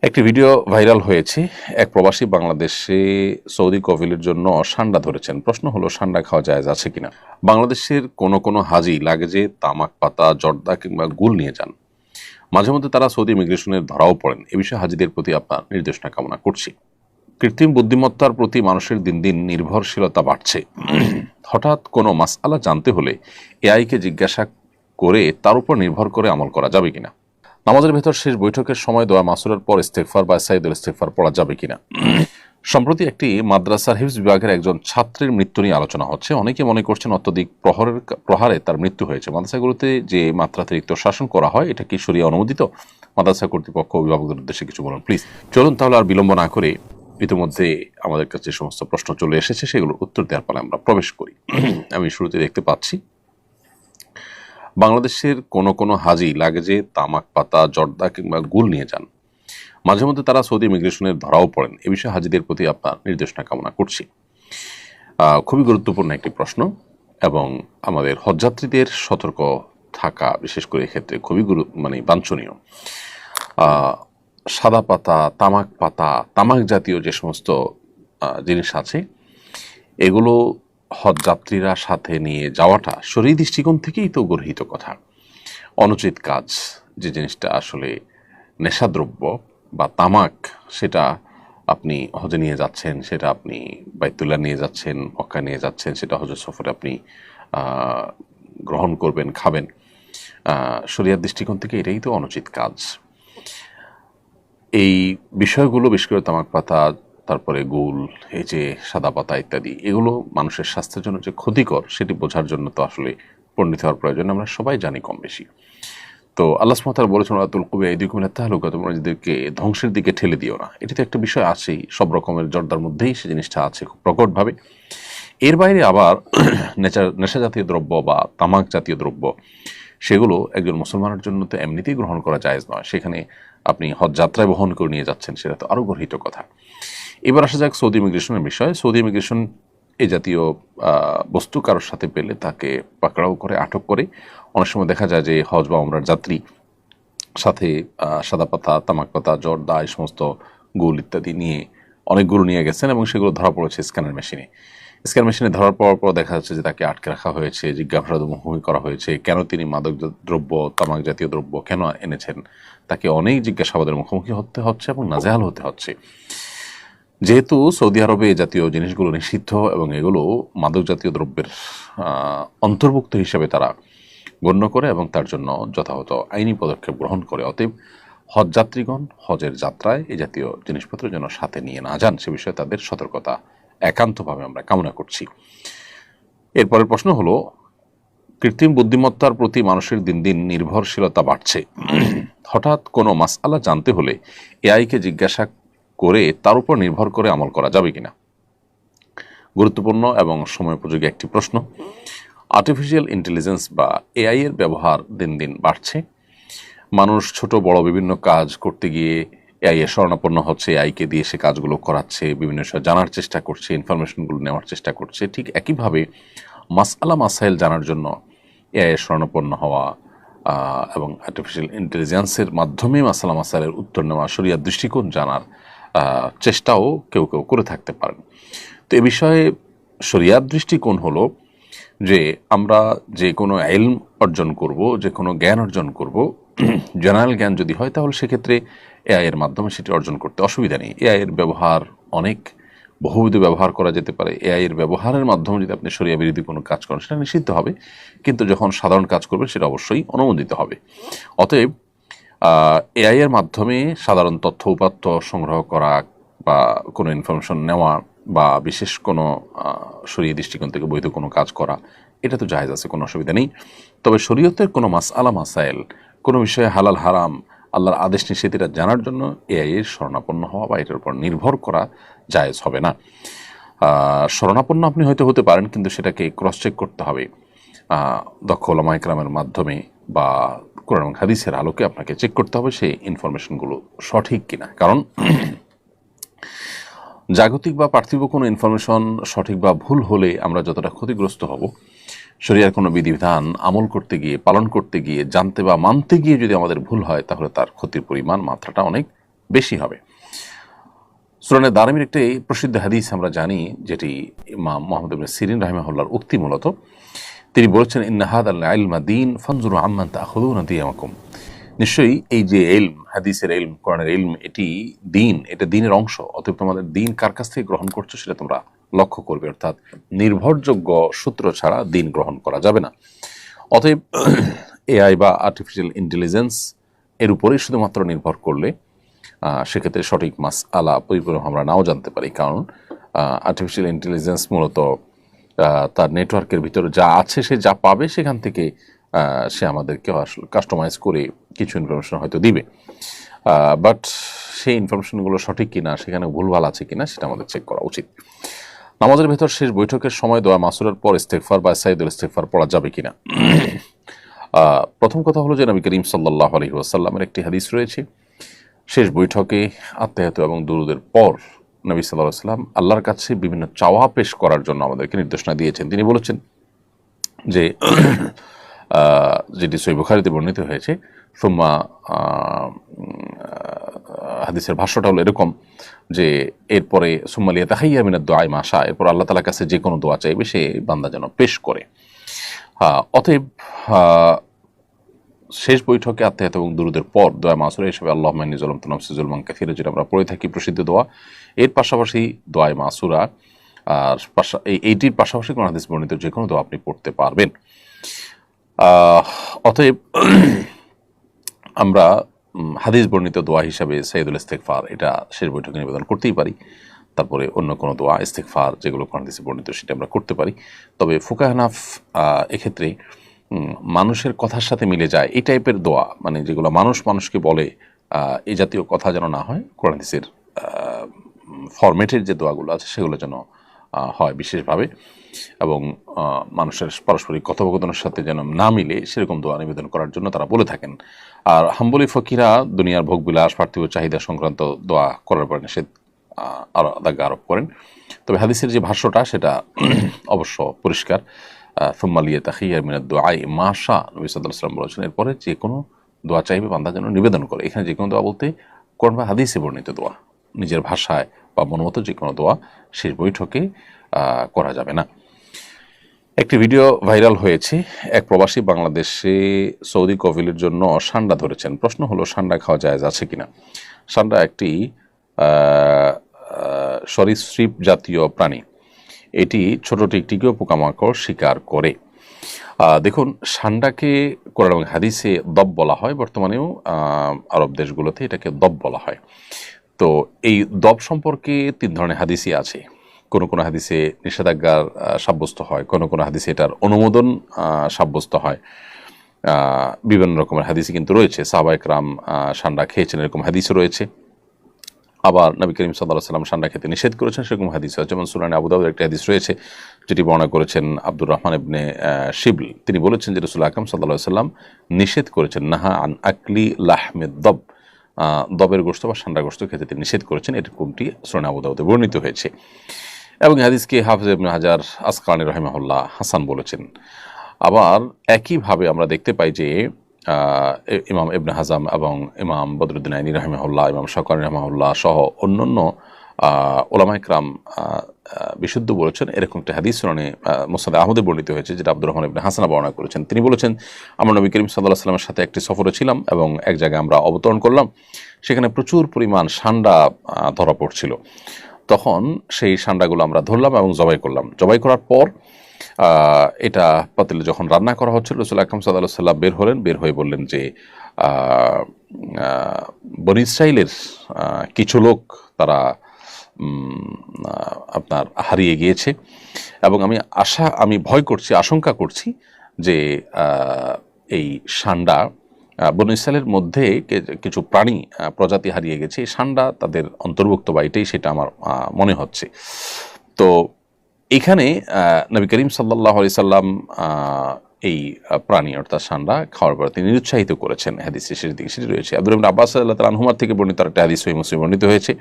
একটি video viral হয়েছে। এক প্রবাসী বাংলাদেশে সৌদি কফিলের জন্য সান্ডা ধরেছেন। প্রশ্ন হলো, সান্ডা খাওয়া জায়েজ আছে কিনা। বাংলাদেশের কোনো হাজি লাগেজে তামাক পাতা, জর্দা কিংবা গুল নিয়ে যান। মাঝে মধ্যে তারা সৌদি ইমিগ্রেশনের ধরাও পড়েন। এ বিষয়ে হাজিদের প্রতি আপনার নির্দেশনা কামনা করছি। কৃত্রিম বুদ্ধিমত্তার প্রতি মানুষের দিন দিন নির্ভরশীলতা বাড়ছে। হঠাৎ কোনো মাসআলা জানতে হলে এআইকে জিজ্ঞাসা করে তার উপর নির্ভর করে আমল করা যাবে কিনা। নামাজের ভেতর শেষ বৈঠকের সময় দোয়া মাসুরের পর ইস্তেগফার বা সাইদুল ইস্তেগফার পড়া যাবে কিনা। সম্প্রতি একটি মাদ্রাসার হিফজ বিভাগের একজন ছাত্রের মৃত্যু নিয়ে আলোচনা হচ্ছে। অনেকে মনে করছেন অত্যধিক প্রহারে তার মৃত্যু হয়েছে। মাদ্রাসাগুলোতে যে মাত্রাতিরিক্ত শাসন করা হয়, এটা কি শরিয়া অনুমোদিত? মাদ্রাসা কর্তৃপক্ষ অভিভাবকদের উদ্দেশ্যে কিছু বলুন প্লিজ। চলুন তাহলে আর বিলম্ব না করে ইতিমধ্যে আমাদের কাছে যে সমস্ত প্রশ্ন চলে এসেছে সেগুলোর উত্তর দেওয়ার পরে আমরা প্রবেশ করি। আমি শুরুতে দেখতে পাচ্ছি, বাংলাদেশের কোনো হাজি লাগেজে তামাক পাতা, জর্দা কিংবা গুল নিয়ে যান। মাঝে মধ্যে তারা সৌদি ইমিগ্রেশনের ধরাও পড়েন। এ বিষয়ে হাজিদের প্রতি আপনার নির্দেশনা কামনা করছি। খুবই গুরুত্বপূর্ণ একটি প্রশ্ন এবং আমাদের হজযাত্রীদের সতর্ক থাকা বিশেষ করে এক্ষেত্রে খুবই বাঞ্ছনীয়। সাদা পাতা, তামাক জাতীয় যে সমস্ত জিনিস আছে, এগুলো হজযাত্রীরা সাথে নিয়ে যাওয়াটা শরীর দৃষ্টিকোণ থেকেই তো গর্হিত কথা। অনুচিত কাজ। যে জিনিসটা আসলে নেশাদ্রব্য বা তামাক, সেটা আপনি হজে নিয়ে যাচ্ছেন, সেটা আপনি বাইতুল্লাহ নিয়ে যাচ্ছেন, মক্কা নিয়ে যাচ্ছেন, সেটা হজের সফরে আপনি গ্রহণ করবেন, খাবেন। শরিয়ার দৃষ্টিকোণ থেকে এটাই তো অনুচিত কাজ। এই বিষয়গুলো, বিশেষ করে তামাক পাতা, তারপরে গুল, এই যে সাদা পাতা ইত্যাদি, এগুলো মানুষের স্বাস্থ্যের জন্য যে ক্ষতিকর সেটি বোঝার জন্য তো আসলে পণ্ডিত হওয়ার প্রয়োজন। আমরা সবাই জানি কম বেশি। তো আল্লাহ সুবহানাহু ওয়া তাআলা বলেছেন, তুলকু বিআইদিকুম ইলা তাহলুকা, তোমরা নিজেদেরকে ধ্বংসের দিকে ঠেলে দিও না। এটি তো একটা বিষয় আছেই, সব রকমের জর্দার মধ্যেই সে জিনিসটা আছে খুব প্রকটভাবে। এর বাইরে আবার নেশা জাতীয় দ্রব্য বা তামাক জাতীয় দ্রব্য, সেগুলো একজন মুসলমানের জন্য তো এমনিতেই গ্রহণ করা জায়েজ নয়। সেখানে আপনি হজ যাত্রায় বহন করে নিয়ে যাচ্ছেন, সেটা তো আরও গর্হিত কথা। এবার আসা যাক সৌদি ইমিগ্রেশনের বিষয়। সৌদি ইমিগ্রেশন এই জাতীয় বস্তু কারোর সাথে পেলে তাকে পাকড়াও করে, আটক করে। অনেক সময় দেখা যায় যে হজ বা উমরার যাত্রী সাথে সাদা পাতা, তামাক পাতা, জর্দা, এই সমস্ত গুল ইত্যাদি নিয়ে অনেকগুলো নিয়ে গেছেন এবং সেগুলো ধরা পড়েছে স্ক্যানার মেশিনে ধরার পর দেখা যাচ্ছে যে তাকে আটকে রাখা হয়েছে, জিজ্ঞাসাবাদের মুখোমুখি করা হয়েছে। কেন তিনি মাদক দ্রব্য, তামাক জাতীয় দ্রব্য কেন এনেছেন, তাকে অনেক জিজ্ঞাসাবাদের মুখোমুখি হতে হচ্ছে এবং নাজেহাল হতে হচ্ছে। যেহেতু সৌদি আরবে এই জাতীয় জিনিসগুলো নিষিদ্ধ এবং এগুলো মাদক জাতীয় দ্রব্যের অন্তর্ভুক্ত হিসেবে তারা গণ্য করে এবং তার জন্য যথাযথ আইনি পদক্ষেপ গ্রহণ করে, অতএব হজযাত্রীগণ হজের যাত্রায় এই জাতীয় জিনিসপত্র যেন সাথে নিয়ে না যান, সে বিষয়ে তাদের সতর্কতা একান্তভাবে আমরা কামনা করছি। এরপরের প্রশ্ন হলো, কৃত্রিম বুদ্ধিমত্তার প্রতি মানুষের দিন দিন নির্ভরশীলতা বাড়ছে। হঠাৎ কোনো মাসআলা জানতে হলে এআইকে জিজ্ঞাসা করে তার উপর নির্ভর করে আমল করা যাবে কিনা। গুরুত্বপূর্ণ এবং সময়োপযোগী একটি প্রশ্ন। আর্টিফিশিয়াল ইন্টেলিজেন্স বা এআই এর ব্যবহার দিন দিন বাড়ছে। মানুষ ছোট বড় বিভিন্ন কাজ করতে গিয়ে এআই এর শরণাপন্ন হচ্ছে, এআইকে দিয়ে সে কাজগুলো করাচ্ছে, বিভিন্ন বিষয় জানার চেষ্টা করছে, ইনফরমেশনগুলো নেওয়ার চেষ্টা করছে। ঠিক একইভাবে মাসাইল জানার জন্য এআই এর শরণাপন্ন হওয়া এবং আর্টিফিশিয়াল ইন্টেলিজেন্সের মাধ্যমে মাসাইলের উত্তর নেওয়া, শরিয়ার দৃষ্টিকোণ জানার চেষ্টাও কেউ কেউ করে থাকতে পারেন। তো এ বিষয়ে শরিয়ার দৃষ্টিকোণ হলো যে আমরা যে কোনো ইলম অর্জন করব, যে কোনো জ্ঞান অর্জন করব, জেনারেল জ্ঞান যদি হয় তাহলে সেক্ষেত্রে এআই এর মাধ্যমে সেটি অর্জন করতে অসুবিধা নেই। এআই এর ব্যবহার অনেক বহুবিধ ব্যবহার করা যেতে পারে। এআই এর ব্যবহারের মাধ্যমে যদি আপনি শরিয়া বিরোধী কোনো কাজ করেন সেটা নিষিদ্ধ হবে, কিন্তু যখন সাধারণ কাজ করবেন সেটা অবশ্যই অনুমোদিত হবে। অতএব এআই এর মাধ্যমে সাধারণ তথ্য উপাত্ত সংগ্রহ করা বা কোনো ইনফরমেশন নেওয়া বা বিশেষ কোনো শরীয়ী দৃষ্টিকোণ থেকে বৈধ কোনো কাজ করা, এটা তো জায়েজ আছে, কোনো অসুবিধা নেই। তবে শরীয়তের কোনো মাসাইল, কোনো বিষয়ে হালাল হারাম, আল্লাহর আদেশ নিষেধ এটা জানার জন্য এআই এর শরণাপন্ন হওয়া বা এটার উপর নির্ভর করা জায়েজ হবে না। শরণাপন্ন আপনি হয়তো হতে পারেন, কিন্তু সেটাকে ক্রস চেক করতে হবে দক্ষ ওলামা ইকরামের মাধ্যমে বা কোরআন এবং হাদিসের আলোকে আপনাকে চেক করতে হবে সেই ইনফরমেশনগুলো সঠিক কিনা। কারণ জাগতিক বা পার্থিব কোনো ইনফরমেশন সঠিক বা ভুল হলে আমরা যতটা ক্ষতিগ্রস্ত হব, শরিয়ার কোনো বিধিবিধান আমল করতে গিয়ে, পালন করতে গিয়ে, জানতে বা মানতে গিয়ে যদি আমাদের ভুল হয়, তাহলে তার ক্ষতির পরিমাণ, মাত্রাটা অনেক বেশি হবে। সুনানে দারমির একটি প্রসিদ্ধ হাদিস আমরা জানি, যেটি ইমাম মুহাম্মদ ইবনে সিরিন রাহিমাহুল্লাহর উক্তি মূলত। তিনি বলেছেন, ইন্না হাদাল ইলমা দীন ফানজুরু আম্মান তাখুযুনা দিয়ামাকুম। নিশ্চয়ই এই যে ইলম, হাদিসের ইলম, কোরআনের ইলম, এটি দিন, এটা দিনের অংশ। অতএব তোমাদের দিন কার কাছ থেকে গ্রহণ করছো সেটা তোমরা লক্ষ্য করবে, অর্থাৎ নির্ভরযোগ্য সূত্র ছাড়া দিন গ্রহণ করা যাবে না। অতএব এআই বা আর্টিফিশিয়াল ইন্টেলিজেন্স এর উপরেই শুধুমাত্র নির্ভর করলে সেক্ষেত্রে সঠিক মাসআলা পরিপূর্ণ আমরা নাও জানতে পারি। কারণ আর্টিফিশিয়াল ইন্টেলিজেন্স মূলত তার নেটওয়ার্কের ভিতরে যা আছে, সে যা পাবে সেখান থেকে সে আমাদেরকে আসলে কাস্টমাইজ করে কিছু ইনফরমেশন হয়তো দিবে, বাট সেই ইনফরমেশনগুলো সঠিক কিনা, সেখানে ভুলভাল আছে কিনা, সেটা আমাদের চেক করা উচিত। নামাজের ভেতর শেষ বৈঠকের সময় দোয়া মাসুরার পর ইস্তেগফার বা সাইদুল ইস্তেগফার পড়া যাবে কিনা? প্রথম কথা হলো যে নবী করিম সাল্লাল্লাহু আলাইহি ওয়াসাল্লামের একটি হাদিস রয়েছে, শেষ বৈঠকে আত্মায়াত এবং দুরুদের পর নবী সাল্লাল্লাহু আলাইহি ওয়াসাল্লাম আল্লাহর কাছে বিভিন্ন চাওয়া পেশ করার জন্য আমাদেরকে নির্দেশনা দিয়েছেন। তিনি বলেছেন যে, যেটি সহিহ বুখারীতে বর্ণিত হয়েছে, সুম্মা, হাদিসের ভাষ্যটা হলো এরকম যে, এরপরে সুম্মা লিয়াতাহাইয়া মিনাদ দুআ মা শা, এরপর আল্লাহ তাআলার কাছে যে কোনো দোয়া চাইবে সে বান্দা যেন পেশ করে। অতএব শেষ বৈঠকে আত্মায়াত এবং দুরুদের পর দোয়া মাসুরা হিসেবে আল্লাহুম্মা ইন্নী যালামতু নাফসি যুলমান কাসীরা, যেটা আমরা পড়ে থাকি প্রসিদ্ধ দোয়া, এর পাশাপাশি দোয়া মাসুরা আর এইটির পাশাপাশি কোন হাদিস বর্ণিত যে কোনো দোয়া আপনি পড়তে পারবেন। অতএব আমরা হাদিস বর্ণিত দোয়া হিসাবে সাইয়্যিদুল ইস্তিগফার এটা শেষ বৈঠকে নিবেদন করতেই পারি। তারপরে অন্য কোনো দোয়া ইস্তিগফার যেগুলো কোরআন হাদিসে বর্ণিত সেটা আমরা করতে পারি। তবে ফুকাহা হানাফ এক্ষেত্রে মানুষের কথার সাথে মিলে যায় এই টাইপের দোয়া, মানে যেগুলো মানুষ মানুষকে বলে, এই জাতীয় কথা যেন না হয়, কোরআন হাদিসের ফরম্যাটের যে দোয়াগুলো আছে সেগুলো যেন হয় বিশেষভাবে, এবং মানুষের পারস্পরিক কথোপকথনের সাথে যেন না মিলে সেরকম দোয়া নিবেদন করার জন্য তারা বলে থাকেন। আর হাম্বলি ফকিরা দুনিয়ার ভোগবিলাস, পার্থিব চাহিদা সংক্রান্ত দোয়া করার পর নিষেধ আরোপ করেন। তবে হাদিসের যে ভাষ্যটা সেটা অবশ্য পরিষ্কার, সুম্মা লিয়াতাহাইয়া মিনাদ দুআ মা শা, নবী সাল্লাল্লাহু আলাইহি ওয়াসাল্লাম বলেছেন, এরপরে যে কোনো দোয়া চাইবে বান্দা যেন নিবেদন করে। এখানে যে কোনো দোয়া বলতে কোরআন বা হাদিসে বর্ণিত দোয়া, নিজের ভাষায় বা মনোমতো যে কোনো দোয়া শেষ বৈঠকে করা যাবে না। একটি ভিডিও ভাইরাল হয়েছে, এক প্রবাসী বাংলাদেশে সৌদি কফিলের জন্য সান্ডা ধরেছেন। প্রশ্ন হলো, সান্ডা খাওয়া জায়েজ আছে কিনা? সান্ডা একটি সরীসৃপ জাতীয় প্রাণী, এটি ছোট টিকটিকিও পোকামাকড় শিকার করে। দেখুন, সান্ডাকে কোরআন এবং হাদিসে দব বলা হয়, বর্তমানেও আরব দেশগুলোতে এটাকে দব বলা হয়। তো এই দব সম্পর্কে 3 ধরনের হাদিসই আছে। কোনো কোনো হাদিসে নিষেধাজ্ঞা সাব্যস্ত হয়, কোনো কোনো হাদিসে এটার অনুমোদন সাব্যস্ত হয়। বিভিন্ন রকমের হাদিসই কিন্তু রয়েছে। সাহাবা একরাম সান্ডা খেয়েছেন এরকম হাদিসও রয়েছে। আবার নবী করিম সাল্লাল্লাহু আলাইহি ওয়াসাল্লাম সান্ডা খেতে নিষেধ করেছেন সেরকম হাদিস আছে। যেমন সুনানে আবু দাউদের একটি হাদিস রয়েছে যেটি বর্ণনা করেছেন আব্দুর রহমান ইবনে শিবল। তিনি বলেছেন যে রাসূল আকরাম সাল্লাল্লাহু আলাইহি ওয়াসাল্লাম নিষেধ করেছেন, নাহা আন আকলি লাহমিদ দব, দবের গোশত বা সান্ডার গোশত খেতে তিনি নিষেধ করেছেন। এরকমটি সুনানে আবু দাউদে বর্ণিত হয়েছে। এবং হাদিসকে হাফিজ ইবনে হাজার আসকালানী রাহিমাহুল্লাহ হাসান বলেছেন। আবার একইভাবে আমরা দেখতে পাই যে ইমাম ইবনে হাজাম এবং ইমাম বদরুদ্দিন আইনী রাহিমাহুল্লাহ, ইমাম শাওকানী রাহিমাহুল্লাহ সহ অন্যান্য ওলামায়ে কেরাম বিশুদ্ধ বলেছেন। এরকম একটা হাদিস সুনানে মুসনাদ আহমদে বর্ণিত হয়েছে, যেটা আব্দুর রহমান ইবনে হাসান বর্ণনা করেছেন। তিনি বলেছেন, আমরা নবী করিম সাল্লাল্লাহু আলাইহি ওয়াসাল্লামের সাথে একটি সফরে ছিলাম এবং এক জায়গায় আমরা অবতরণ করলাম, সেখানে প্রচুর পরিমাণ সান্ডা ধরা পড়ছিল। তখন সেই সান্ডাগুলো আমরা ধরলাম এবং জবাই করলাম। জবাই করার পর এটা পাতিলে যখন রান্না করা হচ্ছিল, রাসূল আকরাম সাল্লাল্লাহু আলাইহি ওয়াসাল্লাম বের হলেন। বের হয়ে বললেন যে, বনী ইসরাইলের কিছু লোক তারা আপনার হারিয়ে গিয়েছে এবং আমি ভয় করছি, আশঙ্কা করছি যে এই সান্ডা বনী ইসরাইলের মধ্যে কিছু প্রাণী প্রজাতি হারিয়ে গেছে, এই সান্ডা তাদের অন্তর্ভুক্ত বা এটাই সেটা আমার মনে হচ্ছে। তো এখানে নবী করিম সাল্লাল্লাহু আলাইহি সাল্লাম এই প্রাণী অর্থাৎ সান্ডা খাওয়ার পর তিনি নিরুৎসাহিত করেছেন। হাদিসের শেষের দিকে সেটি রয়েছে। আব্দুল্লাহ ইবনে আব্বাস রাদিয়াল্লাহু তাআলা আনহুমার থেকে বর্ণিত একটা হাদিস সহিহ মুসলিমে বর্ণিত হয়েছে।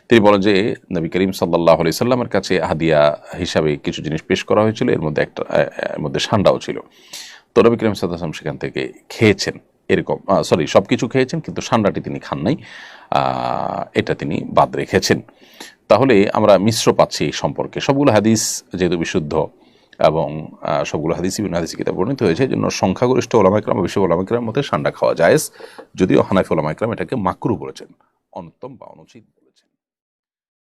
তিনি বলেন যে নবী করিম সাল্লাল্লাহু আলাইহি সাল্লামের কাছে হাদিয়া হিসাবে কিছু জিনিস পেশ করা হয়েছিল, এর মধ্যে সান্ডাও ছিল। তো নবী করিম সাল্লাল্লাহু আলাইহি সাল্লাম সেখান থেকে খেয়েছেন, এরকম সবকিছু খেয়েছেন, কিন্তু সান্ডাটি তিনি খান নাই। এটা তিনি বাদ রেখেছেন। তাহলে আমরা মিশ্র পাচ্ছি এই সম্পর্কে। সবগুলো হাদিস যেহেতু বিশুদ্ধ এবং সবগুলো হাদিস ইবনে হাদিস কিতাবে বর্ণিত হয়েছে, এই জন্য সংখ্যাগরিষ্ঠ ওলামা ইকরাম বেশি ওলামা ইকরামের মধ্যে ঠান্ডা খাওয়া জায়েজ, যদিও হানাফি ওলামা ইকরাম এটাকে মাকরু বলেছেন, অনুত্তম বা অনুচিত।